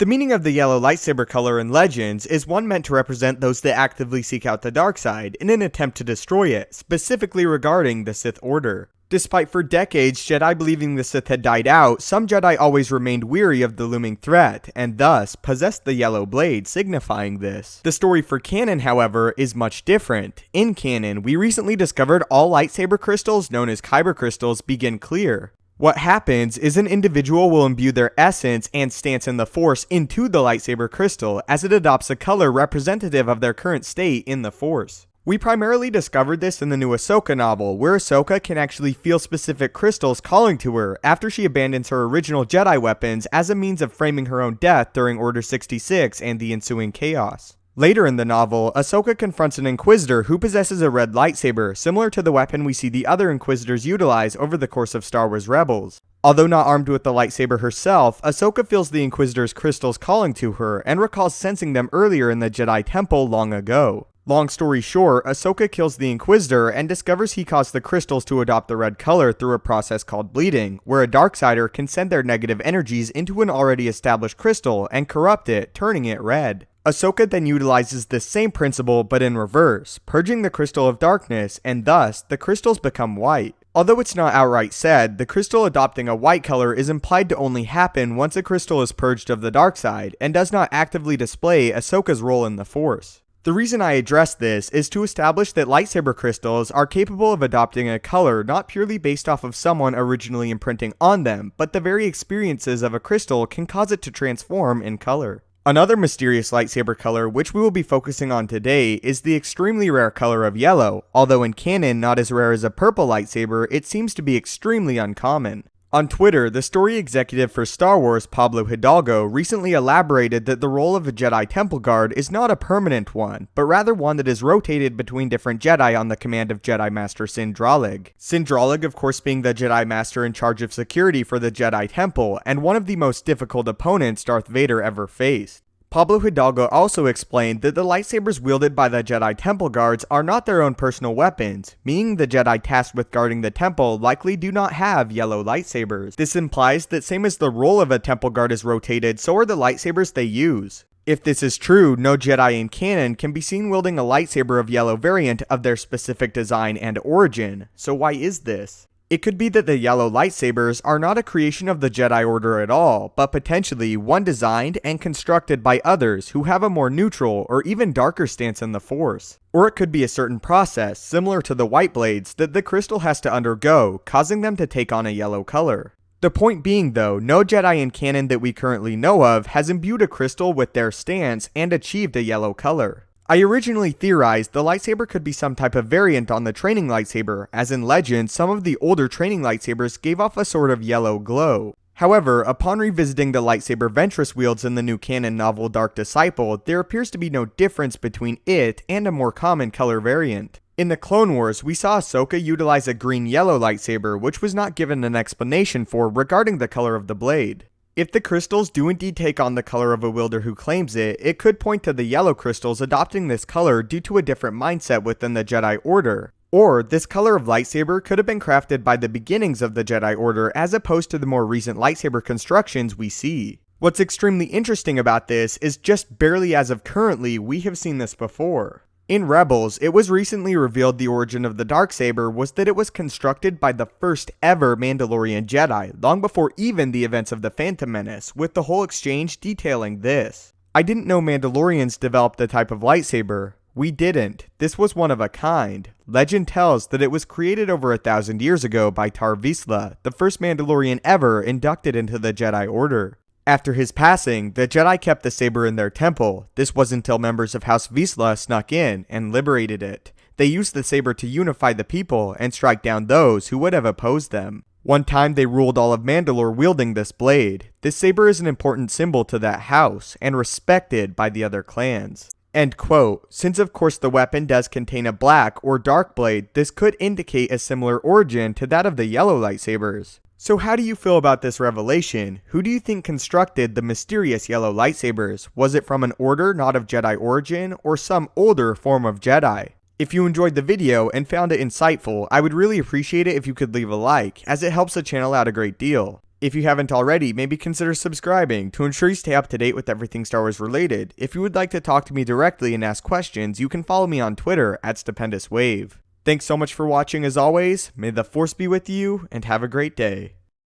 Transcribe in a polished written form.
The meaning of the yellow lightsaber color in Legends is one meant to represent those that actively seek out the dark side in an attempt to destroy it, specifically regarding the Sith Order. Despite for decades Jedi believing the Sith had died out, some Jedi always remained weary of the looming threat, and thus possessed the yellow blade, signifying this. The story for Canon, however, is much different. In Canon, we recently discovered all lightsaber crystals, known as kyber crystals, begin clear. What happens is an individual will imbue their essence and stance in the Force into the lightsaber crystal as it adopts a color representative of their current state in the Force. We primarily discovered this in the new Ahsoka novel, where Ahsoka can actually feel specific crystals calling to her after she abandons her original Jedi weapons as a means of framing her own death during Order 66 and the ensuing chaos. Later in the novel, Ahsoka confronts an Inquisitor who possesses a red lightsaber, similar to the weapon we see the other Inquisitors utilize over the course of Star Wars Rebels. Although not armed with the lightsaber herself, Ahsoka feels the Inquisitor's crystals calling to her and recalls sensing them earlier in the Jedi Temple long ago. Long story short, Ahsoka kills the Inquisitor and discovers he caused the crystals to adopt the red color through a process called bleeding, where a Darksider can send their negative energies into an already established crystal and corrupt it, turning it red. Ahsoka then utilizes this same principle but in reverse, purging the crystal of darkness, and thus, the crystals become white. Although it's not outright said, the crystal adopting a white color is implied to only happen once a crystal is purged of the dark side, and does not actively display Ahsoka's role in the Force. The reason I address this is to establish that lightsaber crystals are capable of adopting a color not purely based off of someone originally imprinting on them, but the very experiences of a crystal can cause it to transform in color. Another mysterious lightsaber color which we will be focusing on today is the extremely rare color of yellow, although in canon not as rare as a purple lightsaber, it seems to be extremely uncommon. On Twitter, the story executive for Star Wars, Pablo Hidalgo, recently elaborated that the role of a Jedi Temple Guard is not a permanent one, but rather one that is rotated between different Jedi on the command of Jedi Master Sindralig. Sindralig, of course, being the Jedi Master in charge of security for the Jedi Temple, and one of the most difficult opponents Darth Vader ever faced. Pablo Hidalgo also explained that the lightsabers wielded by the Jedi Temple Guards are not their own personal weapons, meaning the Jedi tasked with guarding the temple likely do not have yellow lightsabers. This implies that same as the role of a Temple Guard is rotated, so are the lightsabers they use. If this is true, no Jedi in canon can be seen wielding a lightsaber of yellow variant of their specific design and origin. So why is this? It could be that the yellow lightsabers are not a creation of the Jedi Order at all, but potentially one designed and constructed by others who have a more neutral or even darker stance in the Force. Or it could be a certain process, similar to the white blades, that the crystal has to undergo, causing them to take on a yellow color. The point being though, no Jedi in canon that we currently know of has imbued a crystal with their stance and achieved a yellow color. I originally theorized the lightsaber could be some type of variant on the training lightsaber, as in Legends, some of the older training lightsabers gave off a sort of yellow glow. However, upon revisiting the lightsaber Ventress wields in the new canon novel Dark Disciple, there appears to be no difference between it and a more common color variant. In the Clone Wars, we saw Ahsoka utilize a green-yellow lightsaber, which was not given an explanation for regarding the color of the blade. If the crystals do indeed take on the color of a wielder who claims it, it could point to the yellow crystals adopting this color due to a different mindset within the Jedi Order. Or, this color of lightsaber could have been crafted by the beginnings of the Jedi Order as opposed to the more recent lightsaber constructions we see. What's extremely interesting about this is just barely as of currently, we have seen this before. In Rebels, it was recently revealed the origin of the Darksaber was that it was constructed by the first ever Mandalorian Jedi, long before even the events of the Phantom Menace, with the whole exchange detailing this. I didn't know Mandalorians developed the type of lightsaber. We didn't. This was one of a kind. Legend tells that it was created over 1,000 years ago by Tar Vizsla, the first Mandalorian ever inducted into the Jedi Order. After his passing, the Jedi kept the saber in their temple. This wasn't until members of House Vizsla snuck in and liberated it. They used the saber to unify the people and strike down those who would have opposed them. One time they ruled all of Mandalore wielding this blade. This saber is an important symbol to that house and respected by the other clans. End quote. Since of course the weapon does contain a black or dark blade, this could indicate a similar origin to that of the yellow lightsabers. So how do you feel about this revelation? Who do you think constructed the mysterious yellow lightsabers? Was it from an order not of Jedi origin, or some older form of Jedi? If you enjoyed the video and found it insightful, I would really appreciate it if you could leave a like, as it helps the channel out a great deal. If you haven't already, maybe consider subscribing to ensure you stay up to date with everything Star Wars related. If you would like to talk to me directly and ask questions, you can follow me on Twitter at StupendousWave. Thanks so much for watching as always, may the Force be with you, and have a great day.